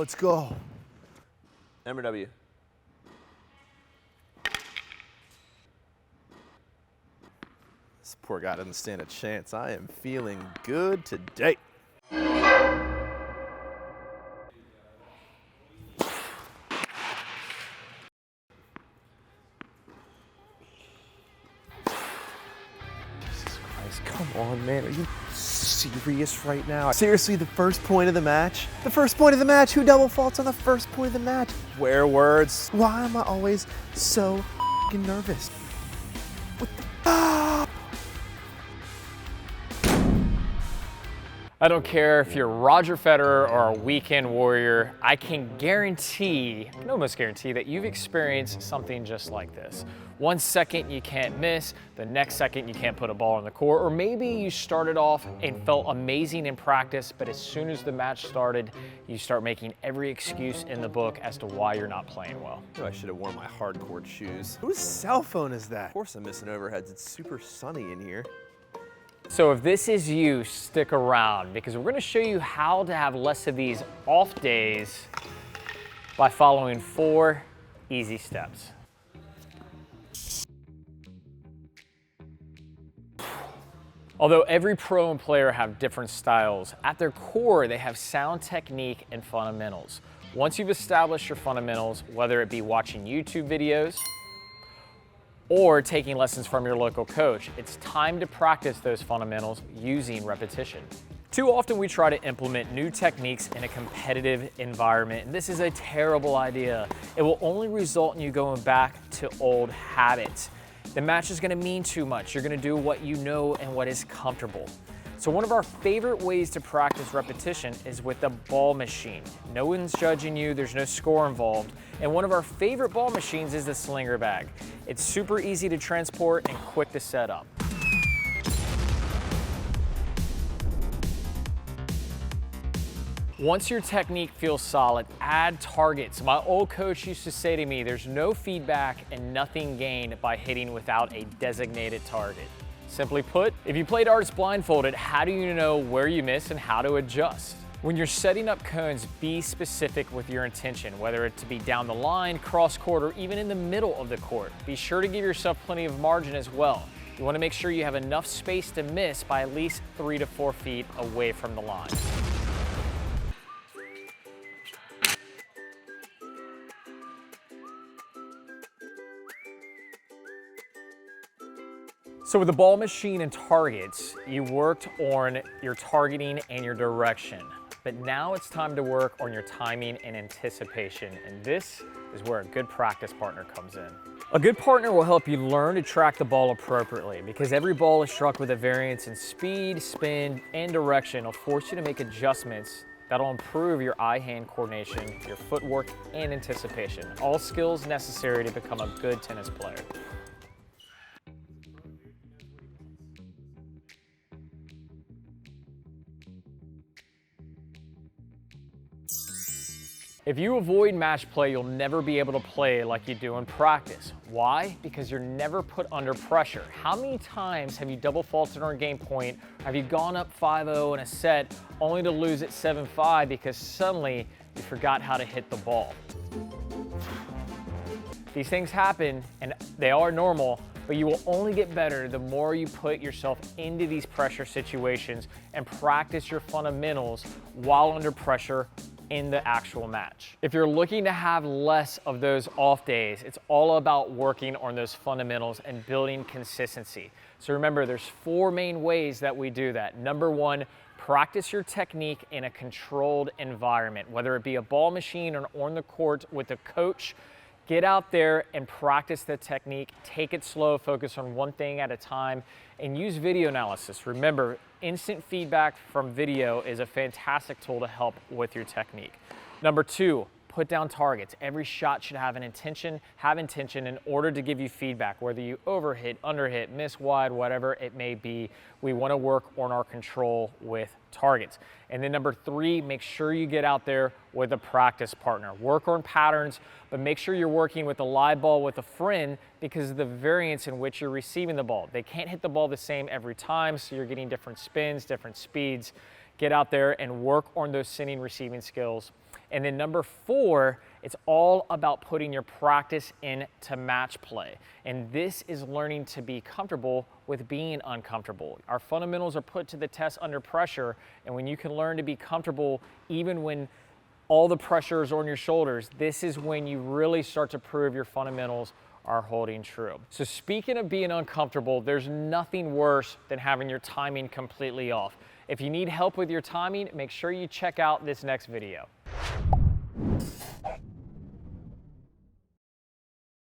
let's go. M or W? This poor guy doesn't stand a chance. I am feeling good today. Come on, man, are you serious right now? Seriously, the first point of the match? The first point of the match? Who double faults on the first point of the match? Swear words. Why am I always so f***ing nervous? What the? I don't care if you're Roger Federer or a weekend warrior, I can guarantee, I can almost guarantee that you've experienced something just like this. 1 second you can't miss, the next second you can't put a ball on the court, or maybe you started off and felt amazing in practice, but as soon as the match started, you start making every excuse in the book as to why you're not playing well. I should have worn my hard court shoes. Whose cell phone is that? Of course I'm missing overheads. It's super sunny in here. So if this is you, stick around because we're going to show you how to have less of these off days by following 4 easy steps. Although every pro and player have different styles, at their core they have sound technique and fundamentals. Once you've established your fundamentals, whether it be watching YouTube videos or taking lessons from your local coach, it's time to practice those fundamentals using repetition. Too often we try to implement new techniques in a competitive environment, and this is a terrible idea. It will only result in you going back to old habits. The match is gonna mean too much. You're gonna do what you know and what is comfortable. So one of our favorite ways to practice repetition is with the ball machine. No one's judging you, there's no score involved. And one of our favorite ball machines is the slinger bag. It's super easy to transport and quick to set up. Once your technique feels solid, add targets. My old coach used to say to me, there's no feedback and nothing gained by hitting without a designated target. Simply put, if you play darts blindfolded, how do you know where you miss and how to adjust? When you're setting up cones, be specific with your intention, whether it to be down the line, cross court, or even in the middle of the court. Be sure to give yourself plenty of margin as well. You want to make sure you have enough space to miss by at least 3 to 4 feet away from the line. So with the ball machine and targets, you worked on your targeting and your direction. But now it's time to work on your timing and anticipation. And this is where a good practice partner comes in. A good partner will help you learn to track the ball appropriately because every ball is struck with a variance in speed, spin, and direction. It'll force you to make adjustments that'll improve your eye-hand coordination, your footwork, and anticipation. All skills necessary to become a good tennis player. If you avoid match play, you'll never be able to play like you do in practice. Why? Because you're never put under pressure. How many times have you double faulted on a game point? Have you gone up 5-0 in a set only to lose at 7-5 because suddenly you forgot how to hit the ball? These things happen and they are normal, but you will only get better the more you put yourself into these pressure situations and practice your fundamentals while under pressure in the actual match. If you're looking to have less of those off days, it's all about working on those fundamentals and building consistency. So remember, there's 4 main ways that we do that. Number 1, practice your technique in a controlled environment, whether it be a ball machine or on the court with a coach. Get out there and practice the technique. Take it slow, focus on one thing at a time, and use video analysis. Remember, instant feedback from video is a fantastic tool to help with your technique. Number 2, put down targets. Every shot should have intention in order to give you feedback, whether you overhit, underhit, miss wide, whatever it may be. We want to work on our control with targets. And then number 3, make sure you get out there with a practice partner. Work on patterns, but make sure you're working with a live ball with a friend because of the variance in which you're receiving the ball. They can't hit the ball the same every time, so you're getting different spins, different speeds. Get out there and work on those sending, receiving skills. And then number 4, it's all about putting your practice into match play. And this is learning to be comfortable with being uncomfortable. Our fundamentals are put to the test under pressure, and when you can learn to be comfortable even when all the pressure is on your shoulders, this is when you really start to prove your fundamentals are holding true. So speaking of being uncomfortable, there's nothing worse than having your timing completely off. If you need help with your timing, make sure you check out this next video.